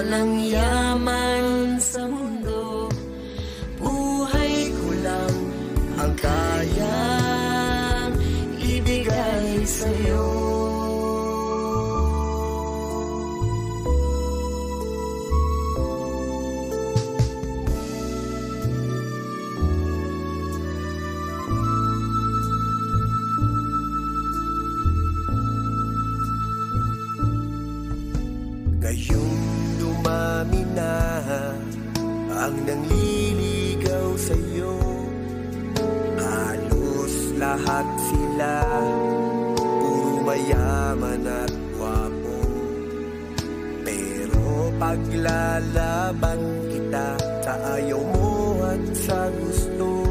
walang yaman sa mundo. Buhay ko lang ang kayang ibigay sa'yo. Ngayong dumami na ang nangliligaw sa'yo, halos lahat sila puro mayaman at gwapo. Pero paglalaban kita sa ayaw mo at sa gusto,